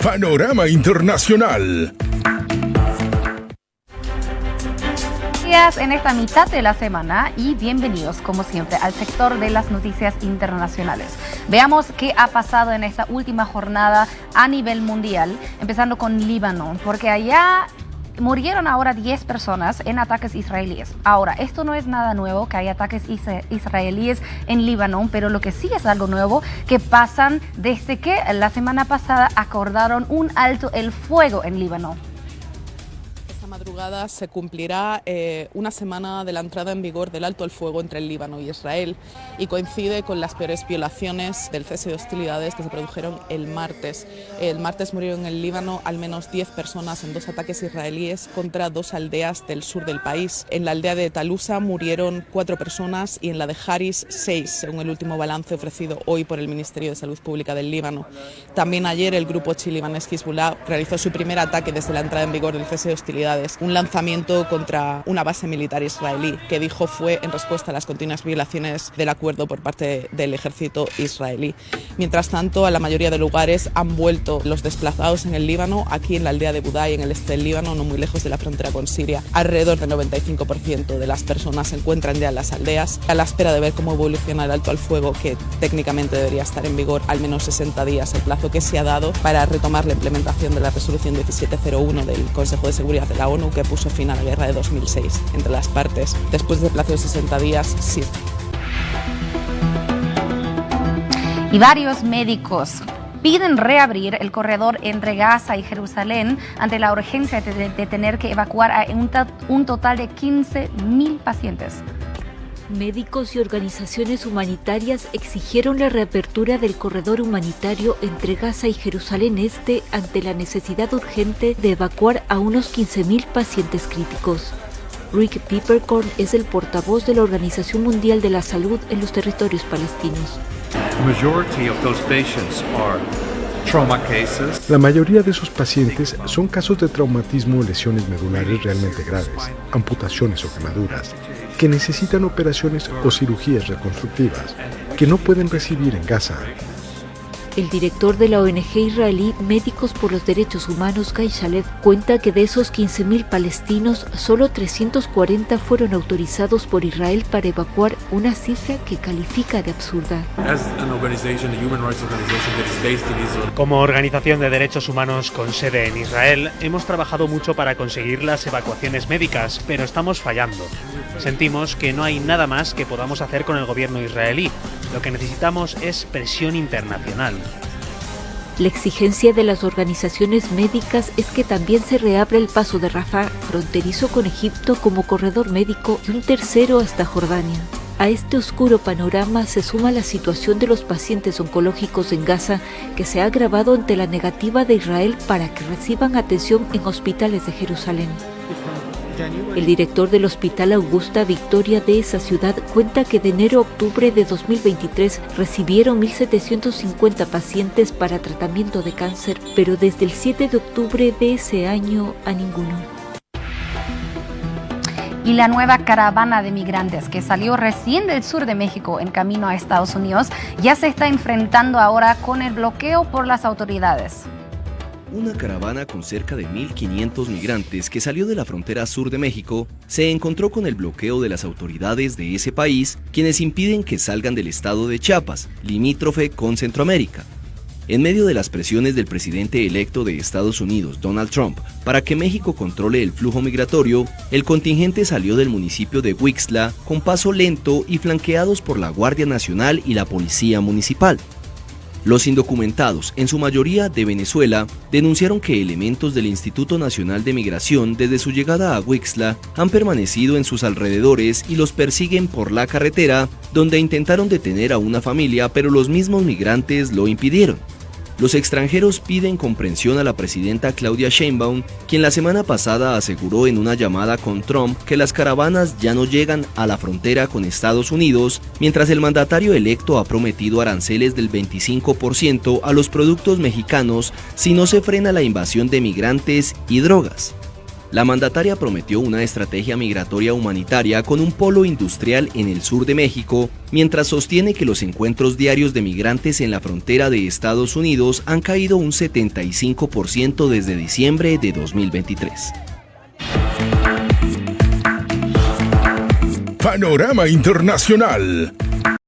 Panorama Internacional. En esta mitad de la semana y bienvenidos como siempre al sector de las noticias internacionales. Veamos qué ha pasado en esta última jornada a nivel mundial, empezando con Líbano, porque allá murieron ahora 10 personas en ataques israelíes. Ahora, esto no es nada nuevo que hay ataques israelíes en Líbano, pero lo que sí es algo nuevo que pasan desde que la semana pasada acordaron un alto el fuego en Líbano. Madrugada se cumplirá una semana de la entrada en vigor del alto el fuego entre el Líbano y Israel y coincide con las peores violaciones del cese de hostilidades que se produjeron el martes. El martes murieron en el Líbano al menos 10 personas en 2 ataques israelíes contra 2 aldeas del sur del país. En la aldea de Talusa murieron 4 personas y en la de Haris 6, según el último balance ofrecido hoy por el Ministerio de Salud Pública del Líbano. También ayer el grupo chií-libanés Hezbollah realizó su primer ataque desde la entrada en vigor del cese de hostilidades, un lanzamiento contra una base militar israelí que dijo fue en respuesta a las continuas violaciones del acuerdo por parte del ejército israelí. Mientras tanto, a la mayoría de lugares han vuelto los desplazados en el Líbano, aquí en la aldea de Budai, en el este del Líbano, no muy lejos de la frontera con Siria. Alrededor del 95% de las personas se encuentran ya en las aldeas, a la espera de ver cómo evoluciona el alto al fuego, que técnicamente debería estar en vigor al menos 60 días, el plazo que se ha dado para retomar la implementación de la resolución 1701 del Consejo de Seguridad de la ONU, que puso fin a la guerra de 2006 entre las partes. Después del plazo de 60 días, sí. Y varios médicos piden reabrir el corredor entre Gaza y Jerusalén ante la urgencia de tener que evacuar a un total de 15.000 pacientes. Médicos y organizaciones humanitarias exigieron la reapertura del corredor humanitario entre Gaza y Jerusalén Este ante la necesidad urgente de evacuar a unos 15.000 pacientes críticos. Rick Peppercorn es el portavoz de la Organización Mundial de la Salud en los territorios palestinos. La mayoría de esos pacientes son casos de traumatismo o lesiones medulares realmente graves, amputaciones o quemaduras, que necesitan operaciones o cirugías reconstructivas, que no pueden recibir en Gaza. El director de la ONG israelí Médicos por los Derechos Humanos, Guy Shalev, cuenta que de esos 15.000 palestinos, solo 340 fueron autorizados por Israel para evacuar, una cifra que califica de absurda. Como organización de derechos humanos con sede en Israel, hemos trabajado mucho para conseguir las evacuaciones médicas, pero estamos fallando. Sentimos que no hay nada más que podamos hacer con el gobierno israelí. Lo que necesitamos es presión internacional. La exigencia de las organizaciones médicas es que también se reabra el paso de Rafah, fronterizo con Egipto, como corredor médico, y un tercero hasta Jordania. A este oscuro panorama se suma la situación de los pacientes oncológicos en Gaza, que se ha agravado ante la negativa de Israel para que reciban atención en hospitales de Jerusalén. El director del Hospital Augusta Victoria de esa ciudad cuenta que de enero a octubre de 2023 recibieron 1.750 pacientes para tratamiento de cáncer, pero desde el 7 de octubre de ese año a ninguno. Y la nueva caravana de migrantes que salió recién del sur de México en camino a Estados Unidos ya se está enfrentando ahora con el bloqueo por las autoridades. Una caravana con cerca de 1.500 migrantes que salió de la frontera sur de México se encontró con el bloqueo de las autoridades de ese país, quienes impiden que salgan del estado de Chiapas, limítrofe con Centroamérica. En medio de las presiones del presidente electo de Estados Unidos, Donald Trump, para que México controle el flujo migratorio, el contingente salió del municipio de Huixtla con paso lento y flanqueados por la Guardia Nacional y la Policía Municipal. Los indocumentados, en su mayoría de Venezuela, denunciaron que elementos del Instituto Nacional de Migración desde su llegada a Huixtla han permanecido en sus alrededores y los persiguen por la carretera, donde intentaron detener a una familia, pero los mismos migrantes lo impidieron. Los extranjeros piden comprensión a la presidenta Claudia Sheinbaum, quien la semana pasada aseguró en una llamada con Trump que las caravanas ya no llegan a la frontera con Estados Unidos, mientras el mandatario electo ha prometido aranceles del 25% a los productos mexicanos si no se frena la invasión de migrantes y drogas. La mandataria prometió una estrategia migratoria humanitaria con un polo industrial en el sur de México, mientras sostiene que los encuentros diarios de migrantes en la frontera de Estados Unidos han caído un 75% desde diciembre de 2023. Panorama Internacional.